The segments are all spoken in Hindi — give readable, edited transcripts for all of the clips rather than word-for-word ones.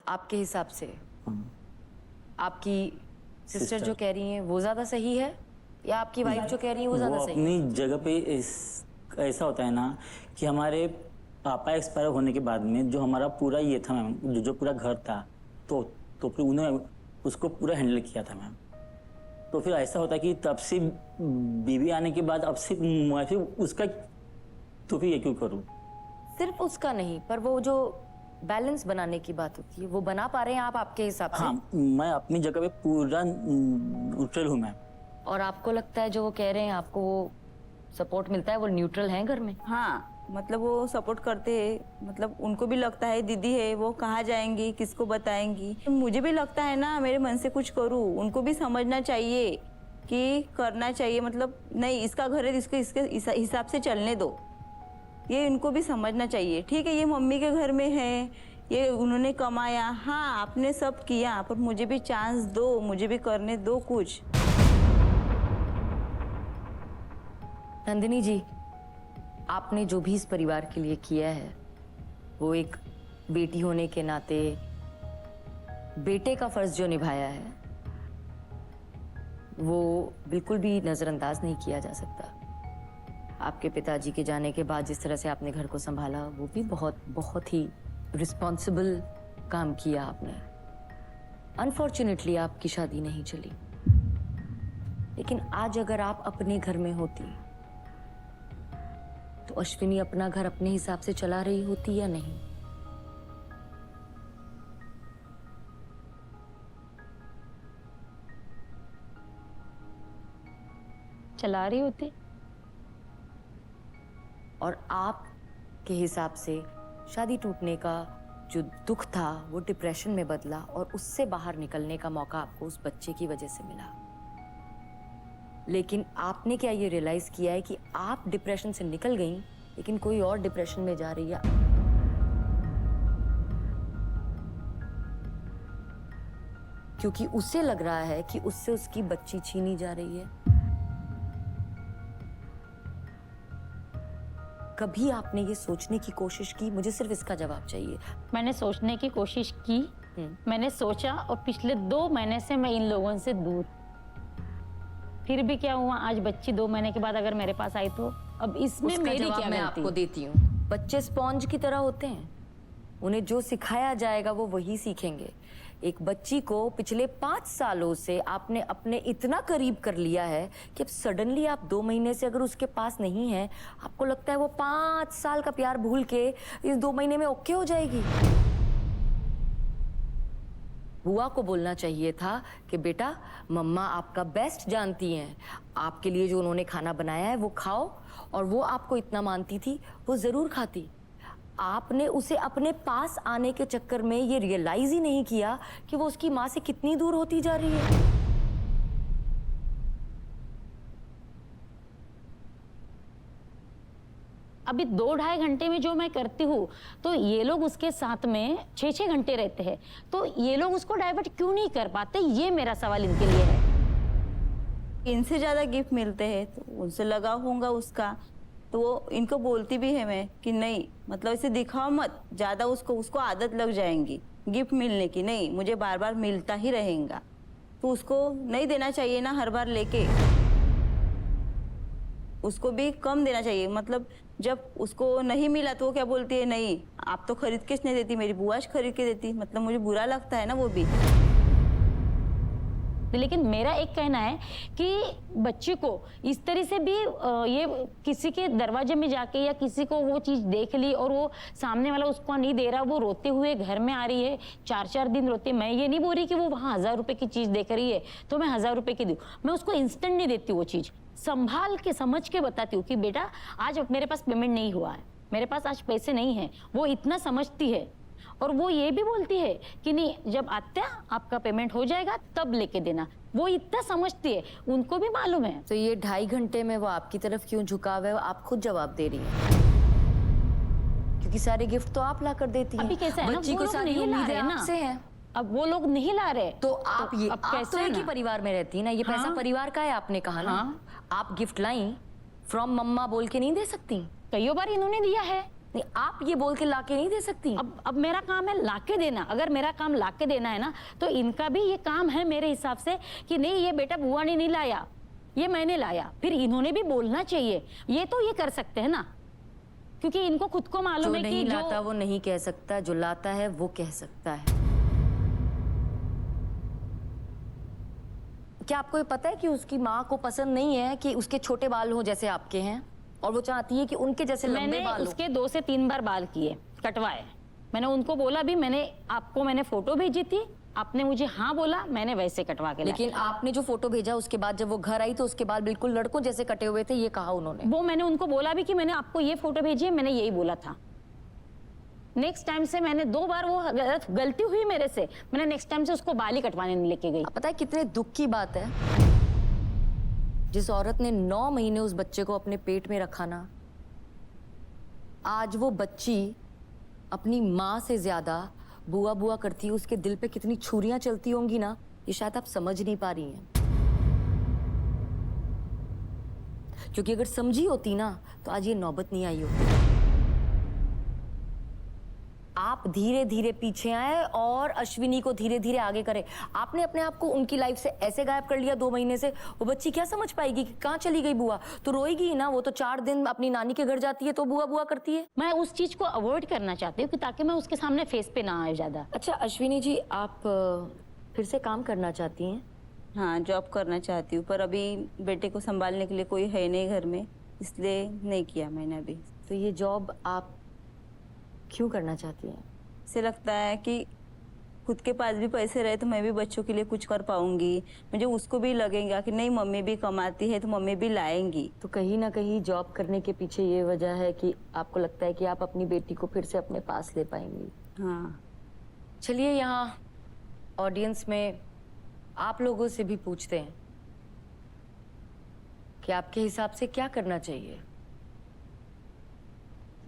आपके हिसाब से आपकी सिस्टर जो कह रही हैं वो ज्यादा सही है या आपकी वाइफ जो कह रही है वो ज्यादा सही है? अपनी जगह पे ऐसा होता है ना कि हमारे पापा एक्सपायर होने के बाद में जो हमारा पूरा ये था मैम, जो पूरा घर था तो फिर उन्होंने उसको पूरा हैंडल किया था मैम। तो फिर ऐसा होता कि तब से बीवी आने के बाद अब से मैं फिर उसका तो फिर ये क्यों करूँ? सिर्फ उसका नहीं, पर वो जो बैलेंस बनाने की बात होती है वो बना पा रहे हैं आप आपके हिसाब से? हाँ, मैं अपनी जगह पे पूरा न्यूट्रल हूँ मैम। और आपको लगता है जो वो कह रहे हैं आपको वो सपोर्ट मिलता है, वो न्यूट्रल हैं घर में? हाँ, मतलब वो सपोर्ट करते हैं, मतलब उनको भी लगता है दीदी है, वो कहाँ जाएंगी, किसको बताएंगी। मुझे भी लगता है ना मेरे मन से कुछ करूँ, उनको भी समझना चाहिए कि करना चाहिए, मतलब नहीं इसका घर है इसको इसके हिसाब से चलने दो, ये इनको भी समझना चाहिए। ठीक है, ये मम्मी के घर में है, ये उन्होंने कमाया, हाँ आपने सब किया, पर मुझे भी चांस दो, मुझे भी करने दो कुछ। नंदिनी जी, आपने जो भी इस परिवार के लिए किया है वो एक बेटी होने के नाते बेटे का फर्ज जो निभाया है वो बिल्कुल भी नजरअंदाज नहीं किया जा सकता। आपके पिताजी के जाने के बाद जिस तरह से आपने घर को संभाला वो भी बहुत ही रिस्पॉन्सिबल काम किया आपने। अनफॉर्चुनेटली आपकी शादी नहीं चली, लेकिन आज अगर आप अपने घर में होती तो अश्विनी अपना घर अपने हिसाब से चला रही होती या नहीं? चला रही होती। और आप के हिसाब से शादी टूटने का जो दुख था वो डिप्रेशन में बदला और उससे बाहर निकलने का मौका आपको उस बच्चे की वजह से मिला। लेकिन आपने क्या ये रियलाइज किया है कि आप डिप्रेशन से निकल गई लेकिन कोई और डिप्रेशन में जा रही है? क्योंकि उसे लग रहा है कि उससे उसकी बच्ची छीनी जा रही है। कभी आपने ये सोचने की कोशिश की? मुझे सिर्फ इसका जवाब चाहिए। मैंने सोचने की कोशिश की, मैंने सोचा, और पिछले 2 महीने से मैं इन लोगों से दूर। फिर भी क्या हुआ, आज बच्ची 2 महीने के बाद अगर मेरे पास आई तो अब इसमें मेरी क्या मैं गलती? आपको देती हूँ। बच्चे स्पॉन्ज की तरह होते हैं, उन्हें जो सिखाया जाएगा वो वही सीखेंगे। एक बच्ची को पिछले 5 सालों से आपने अपने इतना करीब कर लिया है कि अब सडनली आप 2 महीने से अगर उसके पास नहीं है, आपको लगता है वो 5 साल का प्यार भूल के इस 2 महीने में ओके हो जाएगी। बुआ को बोलना चाहिए था कि बेटा मम्मा आपका बेस्ट जानती हैं, आपके लिए जो उन्होंने खाना बनाया है वो खाओ, और वो आपको इतना मानती थी वो जरूर खाती। आपने उसे अपने पास आने के चक्कर में ये रियलाइज ही नहीं किया कि वो उसकी माँ से कितनी दूर होती जा रही है। अभी 2-2.5 घंटे में जो मैं करती हूँ तो ये लोग उसके साथ में 6-6 घंटे रहते हैं, तो ये लोग उसको डाइवर्ट क्यों नहीं कर पाते, ये मेरा सवाल इनके लिए है। इनसे ज्यादा गिफ्ट मिलते हैं तो उनसे लगा होगा उसका, तो वो इनको बोलती भी है मैं कि नहीं, मतलब इसे दिखाओ मत ज्यादा, उसको आदत लग जाएंगी गिफ्ट मिलने की, नहीं मुझे बार बार मिलता ही रहेगा, तो उसको नहीं देना चाहिए ना हर बार लेके, उसको भी कम देना चाहिए। मतलब जब उसको नहीं मिला तो वो क्या बोलती है, नहीं आप तो खरीद के नहीं देती, मेरी बुआ खरीद के देती, मतलब मुझे बुरा लगता है ना वो भी। लेकिन मेरा एक कहना है कि बच्चे को इस तरह से भी ये किसी के दरवाजे में जाके या किसी को वो चीज देख ली और वो सामने वाला उसको नहीं दे रहा, वो रोते हुए घर में आ रही है, 4-4 दिन रोती है। मैं ये नहीं बोल रही कि वो वहाँ 1000 रुपए की चीज देख रही है तो मैं 1000 रुपए की दूं, मैं उसको इंस्टेंट नहीं देती, वो चीज संभाल के समझ के बताती हूँ कि बेटा आज मेरे पास पेमेंट नहीं हुआ है, मेरे पास आज पैसे नहीं है। वो इतना समझती है और वो ये भी बोलती है कि नहीं जब आत्या आपका पेमेंट हो जाएगा तब लेके देना, वो इतना समझती है, उनको भी मालूम है। तो ये 2.5 घंटे में वो आपकी तरफ क्यों झुकाव है, आप खुद जवाब दे रही हैं, क्योंकि सारे गिफ्ट तो आप ला कर देती हैं। अभी कैसा है ना, बच्ची वो को लोग सारी नहीं ला उम्मीदें रहे ना, आपसे हैं। अब वो लोग नहीं ला रहे तो आप ये अब आप कैसे तो एक ही ना? परिवार में रहती है ना, ये पैसा हाँ। परिवार का है आपने कहा ना। हाँ। आप गिफ्ट लाई फ्रॉम मम्मा बोल के नहीं दे सकती? कई बार इन्होंने दिया है, नहीं, आप ये बोल के लाके नहीं दे सकती। अब मेरा काम है लाके देना। अगर मेरा काम लाके देना है ना, तो इनका भी ये काम है मेरे हिसाब से कि नहीं ये बेटा बुआ ने नहीं लाया, ये मैंने लाया। फिर इन्होंने भी बोलना चाहिए, ये तो ये कर सकते हैं ना, क्योंकि इनको खुद को मालूम है कि नहीं जो लाता वो नहीं कह सकता, जो लाता है वो कह सकता है। क्या आपको ये पता है कि उसकी माँ को पसंद नहीं है कि उसके छोटे बाल हो जैसे आपके हैं, और वो चाहती है कि उनके जैसे लंबे मैंने बाल हो। उसके 2 से 3 बार बाल किए, कटवाए। मैंने उनको बोला भी, मैंने फोटो भेजी थी, आपने मुझे हाँ बोला, मैंने वैसे कटवा के लाया। लेकिन आपने जो फोटो भेजा उसके बाद जब वो घर आई तो उसके बाल बिल्कुल लड़कों जैसे कटे हुए थे, ये कहा उन्होंने। वो मैंने उनको बोला भी कि मैंने आपको ये फोटो भेजी है, मैंने यही बोला था। नेक्स्ट टाइम से मैंने 2 बार, वो गलती हुई मेरे से, मैंने नेक्स्ट टाइम से उसको बाल ही कटवाने नहीं लेके गई। पता है कितने दुख की बात है, जिस औरत ने 9 महीने उस बच्चे को अपने पेट में रखा ना, आज वो बच्ची अपनी माँ से ज्यादा बुआ बुआ करती है, उसके दिल पे कितनी छुरियां चलती होंगी ना, ये शायद आप समझ नहीं पा रही हैं। क्योंकि अगर समझी होती ना तो आज ये नौबत नहीं आई होती। आप धीरे धीरे पीछे आए और अश्विनी को धीरे धीरे आगे करे। आपने अपने आप को उनकी लाइफ से ऐसे गायब कर लिया 2 महीने से, वो बच्ची क्या समझ पाएगी कि कहाँ चली गई बुआ? तो रोएगी ही ना, वो तो 4 दिन अपनी नानी के घर जाती है तो बुआ बुआ करती है। मैं उस चीज को अवॉइड करना चाहती हूँ कि ताकि मैं उसके सामने फेस पे ना आए ज्यादा। अच्छा अश्विनी जी, आप फिर से काम करना चाहती हैं? हाँ, जॉब करना चाहती हूँ, पर अभी बेटे को संभालने के लिए कोई है नहीं घर में, इसलिए नहीं किया मैंने अभी। तो ये जॉब आप क्यों करना चाहती हैं? से लगता है कि खुद के पास भी पैसे रहे तो मैं भी बच्चों के लिए कुछ कर पाऊंगी, मुझे उसको भी लगेगा कि नहीं मम्मी भी कमाती है तो मम्मी भी लाएंगी। तो कहीं ना कहीं जॉब करने के पीछे ये वजह है कि आपको लगता है कि आप अपनी बेटी को फिर से अपने पास ले पाएंगी। हाँ, चलिए यहाँ ऑडियंस में आप लोगों से भी पूछते हैं कि आपके हिसाब से क्या करना चाहिए?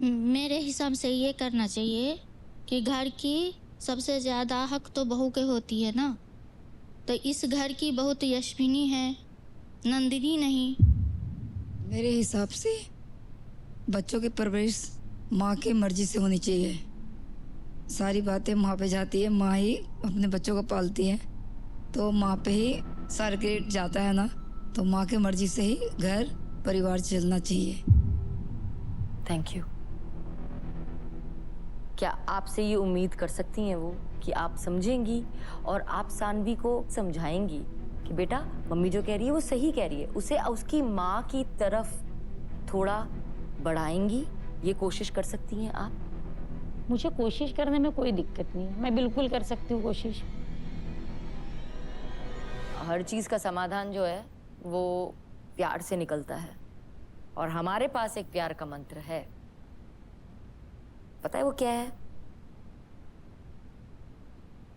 मेरे हिसाब से ये करना चाहिए कि घर की सबसे ज़्यादा हक तो बहू के होती है ना, तो इस घर की बहू तो यशविनी है, नंदिनी नहीं। मेरे हिसाब से बच्चों की परवरिश माँ की मर्जी से होनी चाहिए। सारी बातें माँ पे जाती है, माँ ही अपने बच्चों को पालती है, तो माँ पे ही सारा क्रेडिट जाता है ना, तो माँ की मर्जी से ही घर परिवार चलना चाहिए। Thank you. क्या आपसे ये उम्मीद कर सकती हैं वो कि आप समझेंगी और आप सानवी को समझाएंगी कि बेटा मम्मी जो कह रही है वो सही कह रही है, उसे उसकी माँ की तरफ थोड़ा बढ़ाएंगी? ये कोशिश कर सकती हैं आप? मुझे कोशिश करने में कोई दिक्कत नहीं है, मैं बिल्कुल कर सकती हूँ कोशिश। हर चीज का समाधान जो है वो प्यार से निकलता है, और हमारे पास एक प्यार का मंत्र है। पता है वो क्या है?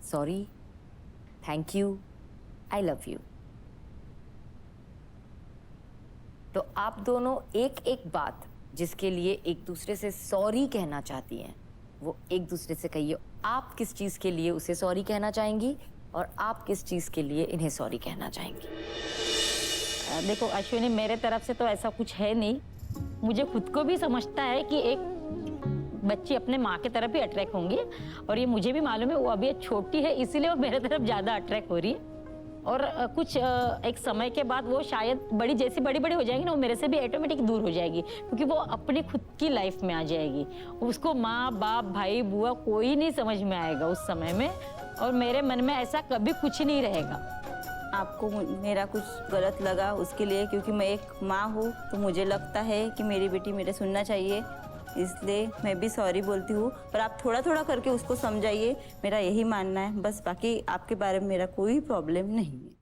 Sorry, thank you, I love you. तो आप दोनों एक एक बात जिसके लिए एक दूसरे से सॉरी कहना चाहती हैं, वो एक दूसरे से कहिए। आप किस चीज के लिए उसे सॉरी कहना चाहेंगी और आप किस चीज के लिए इन्हें सॉरी कहना चाहेंगी? देखो अश्विनी, मेरे तरफ से तो ऐसा कुछ है नहीं। मुझे खुद को भी समझता है कि एक बच्ची अपने माँ की तरफ ही अट्रैक्ट होंगी, और ये मुझे भी मालूम है वो अभी छोटी है इसीलिए वो मेरे तरफ ज़्यादा अट्रैक्ट हो रही है। और कुछ एक समय के बाद वो शायद जैसी बड़ी बड़ी हो जाएगी ना, वो मेरे से भी ऑटोमेटिक दूर हो जाएगी, क्योंकि वो अपनी खुद की लाइफ में आ जाएगी। उसको माँ बाप भाई बुआ कोई नहीं समझ में आएगा उस समय में, और मेरे मन में ऐसा कभी कुछ नहीं रहेगा। आपको मेरा कुछ गलत लगा उसके लिए, क्योंकि मैं एक माँ हूँ तो मुझे लगता है कि मेरी बेटी मेरे सुनना चाहिए, इसलिए मैं भी सॉरी बोलती हूँ। पर आप थोड़ा थोड़ा करके उसको समझाइए, मेरा यही मानना है बस। बाकी आपके बारे में मेरा कोई प्रॉब्लम नहीं है।